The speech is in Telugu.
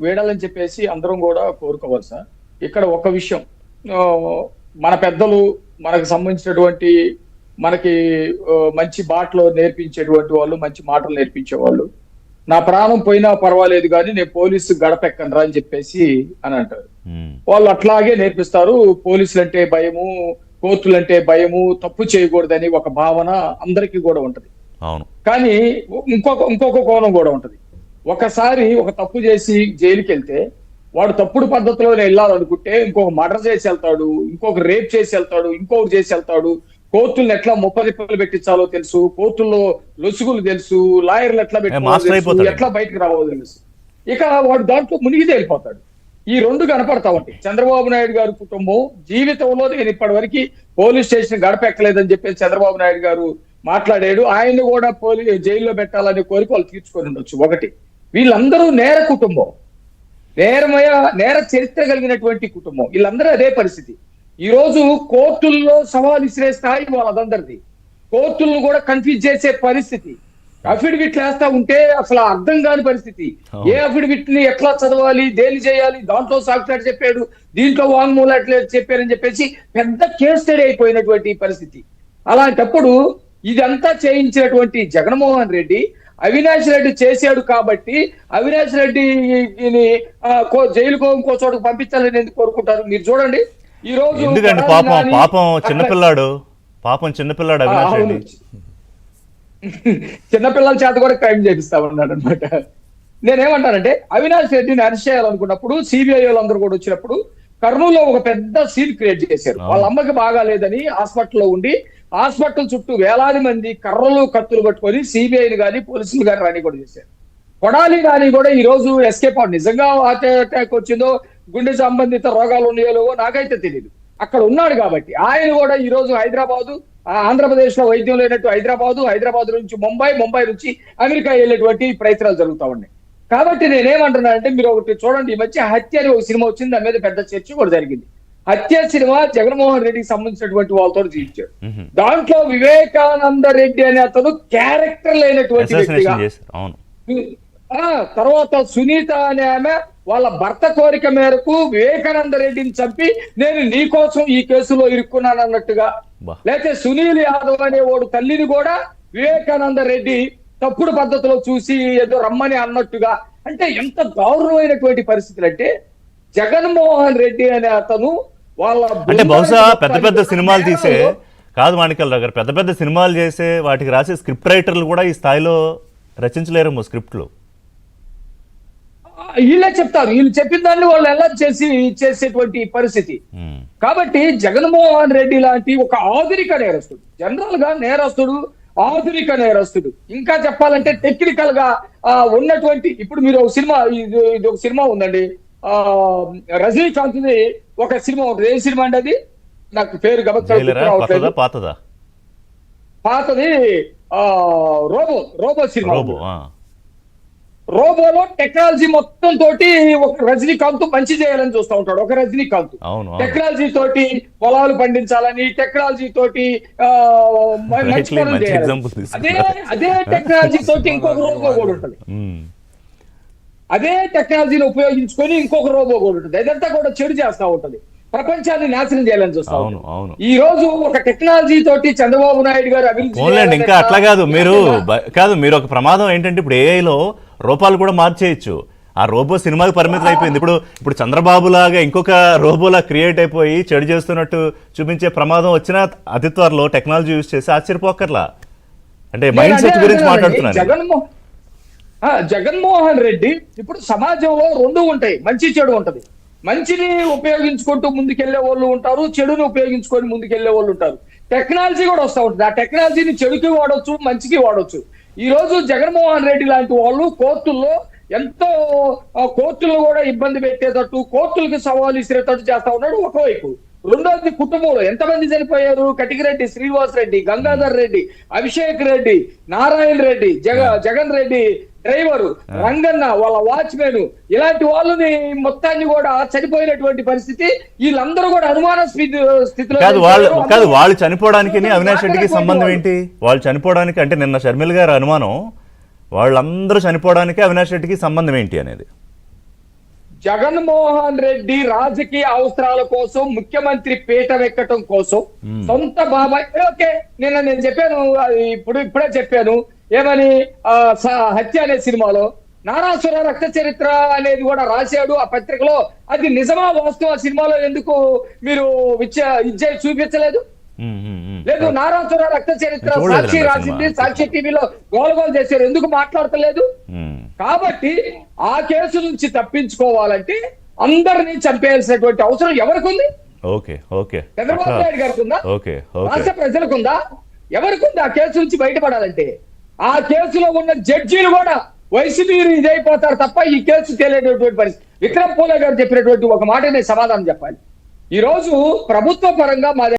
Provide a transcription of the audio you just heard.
వీడాలని చెప్పేసి అందరం కూడా కోరుకోవాలి సార్. ఇక్కడ ఒక విషయం, ఆ, మన పెద్దలు మనకు సంబంధించినటువంటి మనకి మంచి బాటలో నేర్పించేటువంటి వాళ్ళు, మంచి మాటలు నేర్పించేవాళ్ళు, నా ప్రాణం పోయినా పర్వాలేదు కానీ నేను పోలీసు గడపెక్కనరా అని చెప్పేసి అని అంటారు. వాళ్ళు అట్లాగే నేర్పిస్తారు. పోలీసులు అంటే భయము, కోర్టులంటే భయము, తప్పు చేయకూడదని ఒక భావన అందరికీ కూడా ఉంటది. కానీ ఇంకొక కోణం కూడా ఉంటది. ఒకసారి ఒక తప్పు చేసి జైలుకి వెళ్తే వాడు తప్పుడు పద్ధతిలో వెళ్ళాలనుకుంటే ఇంకొక మర్డర్ చేసి వెళ్తాడు, ఇంకొక రేప్ చేసి వెళ్తాడు, ఇంకొకటి చేసి వెళ్తాడు. కోర్టులను ఎట్లా ముప్పరిప్పలు పెట్టించాలో తెలుసు, కోర్టుల్లో లొసుగులు తెలుసు, లాయర్లు ఎట్లా పెట్టుకోవాలి, ఎట్లా బయటకు రావాలో తెలుసు. ఇక వాడు దాంట్లో మునిగితే వెళ్ళిపోతాడు. ఈ రెండు కనపడతా ఉంటాయి. చంద్రబాబు నాయుడు గారి కుటుంబం జీవితంలో నేను ఇప్పటి వరకు పోలీస్ స్టేషన్ గడపెక్కలేదని చెప్పేసి చంద్రబాబు నాయుడు గారు మాట్లాడాడు. ఆయన్ని కూడా జైల్లో పెట్టాలనే కోరిక వాళ్ళు తీర్చుకొని ఉండొచ్చు. ఒకటి, వీళ్ళందరూ నేర కుటుంబం, నేర చరిత్ర కలిగినటువంటి కుటుంబం. వీళ్ళందరూ అదే పరిస్థితి. ఈ రోజు కోర్టుల్లో సవాల్ ఇసిరే స్థాయి వాళ్ళందరిది. కోర్టులను కూడా కన్ఫ్యూజ్ చేసే పరిస్థితి. అఫిడవిట్లు వేస్తా ఉంటే అసలు అర్థం కాని పరిస్థితి. ఏ అఫిడవిట్ ని ఎట్లా చదవాలి, దేని చేయాలి, దాంట్లో సాక్షాత్ చెప్పాడు, దీంట్లో వాంగ్మూలం చెప్పారని చెప్పేసి పెద్ద కేస్ స్టడీ అయిపోయినటువంటి పరిస్థితి. అలాంటప్పుడు ఇదంతా చేయించినటువంటి జగన్మోహన్ రెడ్డి అవినాష్ రెడ్డి చేశాడు కాబట్టి అవినాష్ రెడ్డిని జైలుకో ఇంకో చోటుకు పంపించాలని ఎందుకు కోరుకుంటారు? మీరు చూడండి, ఈ రోజు ఎందుకంటే పాపం చిన్నపిల్లాడు అవినాష్ రెడ్డి చిన్నపిల్లల చేత కూడా క్రైమ్ చేపిస్తా ఉన్నాడు అనమాట. నేనేమంటానంటే అవినాష్ రెడ్డిని అరెస్ట్ చేయాలనుకున్నప్పుడు సిబిఐ వాళ్ళందరూ కూడా వచ్చినప్పుడు కర్నూలులో ఒక పెద్ద సీన్ క్రియేట్ చేశారు. వాళ్ళ అమ్మకి బాగాలేదని హాస్పిటల్లో ఉండి హాస్పిటల్ చుట్టూ వేలాది మంది కర్రలు కత్తులు పట్టుకొని సిబిఐని కానీ పోలీసులు కానీ రాని కూడా చేశారు. కొడాలి కానీ కూడా ఈ రోజు ఎస్కేప్ అవుట్. నిజంగా హార్ట్ అటాక్ వచ్చిందో, గుండె సంబంధిత రోగాలు ఉన్నాయో నాకైతే తెలియదు. అక్కడ ఉన్నాడు కాబట్టి ఆయన కూడా ఈ రోజు హైదరాబాదు, ఆంధ్రప్రదేశ్ లో వైద్యం లేనట్టు హైదరాబాద్ నుంచి ముంబై నుంచి అమెరికా వెళ్ళేటువంటి ప్రయత్నాలు జరుగుతూ ఉన్నాయి. కాబట్టి నేనేమంటున్నానంటే మీరు ఒకటి చూడండి, ఈ మధ్య హత్య అని ఒక సినిమా వచ్చింది, దాని మీద పెద్ద చర్చ కూడా జరిగింది. హత్య సినిమా జగన్మోహన్ రెడ్డికి సంబంధించినటువంటి వాళ్ళతో చూపించాడు. దాంట్లో వివేకానంద రెడ్డి అనే అతను క్యారెక్టర్ లేనటువంటి వ్యక్తిగా, తర్వాత సునీత అనే ఆమె వాళ్ళ భర్త కోరిక మేరకు వివేకానంద రెడ్డిని చంపి నేను నీ కోసం ఈ కేసులో ఇరుక్కున్నాను అన్నట్టుగా, లేకపోతే సునీల్ యాదవ్ అనే వాడు తల్లిని కూడా వివేకానంద రెడ్డి తప్పుడు పద్ధతిలో చూసి ఏదో రమ్మని అన్నట్టుగా. అంటే ఎంత దారుణమైనటువంటి పరిస్థితులు అంటే జగన్మోహన్ రెడ్డి అనే అతను వాళ్ళ అంటే బహుశా పెద్ద సినిమాలు తీసే కాదు మాణిక్యాలరావు గారు, పెద్ద సినిమాలు చేసే వాటికి రాసే స్క్రిప్ట్ రైటర్లు కూడా ఈ స్థాయిలో రచించలేరేమో స్క్రిప్ట్లు. వీళ్ళే చెప్తారు, వీళ్ళు చెప్పిన దాన్ని వాళ్ళు ఎలా చేసేటువంటి పరిస్థితి. కాబట్టి జగన్మోహన్ రెడ్డి లాంటి ఒక ఆధునిక నేరస్తుడు, జనరల్ గా నేరస్తుడు, ఆధునిక నేరస్తుడు, ఇంకా చెప్పాలంటే టెక్నికల్ గా ఉన్నటువంటి, ఇప్పుడు మీరు ఒక సినిమా, ఇది ఒక సినిమా ఉందండి, రజనీకాంత్ ఒక సినిమా ఉంటుంది. ఏ సినిమా అండి అది? నాకు పేరు పాతది, రోబో సినిమా. రోబోలో టెక్నాలజీ మొత్తం తోటి ఒక రజనీకాంత్ మంచి చేయాలని చూస్తూ ఉంటాడు. ఒక రజనీకాంత్ టెక్నాలజీ తోటి పొలాలు పండించాలని, టెక్నాలజీ తోటి మంచి పనులు చేయాలి. అదే టెక్నాలజీ తోటి ఇంకొక రోబో కూడా ఉంటుంది. అదే టెక్నాలజీని ఉపయోగించుకొని ఇంకొక రోబో కూడా ఉంటుంది. అదంతా కూడా చెడు చేస్తా ఉంటుంది, ప్రపంచాన్ని నాశనం చేయాలని చూస్తా ఉంటాం. ఈ రోజు ఒక టెక్నాలజీ తోటి చంద్రబాబు నాయుడు గారు అభివృద్ధి ఇంకా అట్లా కాదు. మీరు ఒక ప్రమాదం ఏంటంటే ఇప్పుడు ఏఐలో రూపాలు కూడా మార్చేయచ్చు. ఆ రోబో సినిమాకి పరిమితం అయిపోయింది. ఇప్పుడు చంద్రబాబు లాగా ఇంకొక రోబోలా క్రియేట్ అయిపోయి చెడు చేస్తున్నట్టు చూపించే ప్రమాదం వచ్చినా అతి త్వరలో టెక్నాలజీ యూజ్ చేసి ఆశ్చర్యపోకర్లా. అంటే మైండ్ సెట్ గురించి మాట్లాడుతున్నాను. జగన్మోహన్ రెడ్డి ఇప్పుడు సమాజంలో రెండు ఉంటాయి, మంచి చెడు ఉంటది. మంచిని ఉపయోగించుకుంటూ ముందుకెళ్లే వాళ్ళు ఉంటారు, చెడుని ఉపయోగించుకొని ముందుకెళ్లే వాళ్ళు ఉంటారు. టెక్నాలజీ కూడా వస్తూ ఉంటుంది. ఆ టెక్నాలజీని చెడుకి వాడొచ్చు, మంచికి వాడొచ్చు. ఈ రోజు జగన్మోహన్ రెడ్డి లాంటి వాళ్ళు కోర్టుల్లో ఎంతో, కోర్టులు కూడా ఇబ్బంది పెట్టేటట్టు, కోర్టులకి సవాలు ఇసిరేటట్టు చేస్తా ఉన్నాడు ఒకవైపు. రెండోది కుటుంబంలో ఎంతమంది చనిపోయారు? కటికిరెడ్డి శ్రీనివాస్ రెడ్డి, గంగాధర్ రెడ్డి, అభిషేక్ రెడ్డి, నారాయణ రెడ్డి, జగన్ రెడ్డి డ్రైవరు, రంగన్న వాళ్ళ వాచ్మెన్, ఇలాంటి వాళ్ళని మొత్తాన్ని కూడా చనిపోయినటువంటి పరిస్థితి. వీళ్ళందరూ కూడా అనుమాన స్థితిలో కాదు. వాళ్ళు చనిపోవడానికి అవినాష్ రెడ్డికి సంబంధం ఏంటి? వాళ్ళు చనిపోవడానికి అంటే నిన్న షర్మిల గారు అనుమానం, వాళ్ళందరూ చనిపోవడానికి అవినాష్ రెడ్డికి సంబంధం ఏంటి అనేది. జగన్మోహన్ రెడ్డి రాజకీయ అవసరాల కోసం ముఖ్యమంత్రి పీఠం ఎక్కటం కోసం సొంత బాబాయ్ ఓకే నేను చెప్పాను అది ఇప్పుడే చెప్పాను ఏమని హత్య అనే సినిమాలో నారాసుర రక్త చరిత్ర అనేది కూడా రాశాడు ఆ పత్రికలో. అది నిజమా వాస్తవ సినిమాలో ఎందుకు మీరు చూపించలేదు? లేదు, నారాసుర రక్త చరిత్ర సాక్షి రాసింది, సాక్షి టీవీలో గోలగోలు చేశారు, ఎందుకు మాట్లాడతలేదు? కాబట్టి ఆ కేసు నుంచి తప్పించుకోవాలంటే అందరినీ చంపేయాల్సినటువంటి అవసరం ఎవరికి ఉంది? చంద్రబాబు నాయుడు గారికి ఉందా? రాష్ట్ర ప్రజలకు ఉందా? ఎవరికి ఉంది ఆ కేసు నుంచి బయటపడాలంటే? ఆ కేసులో ఉన్న జడ్జీలు కూడా వైసీపీ ఇదైపోతారు తప్ప ఈ కేసు తేలేటటువంటి పరిస్థితి. విక్రమ్ పూలే గారు చెప్పినటువంటి ఒక మాట నేను సమాధానం చెప్పాలి. ఈ రోజు ప్రభుత్వ పరంగా మా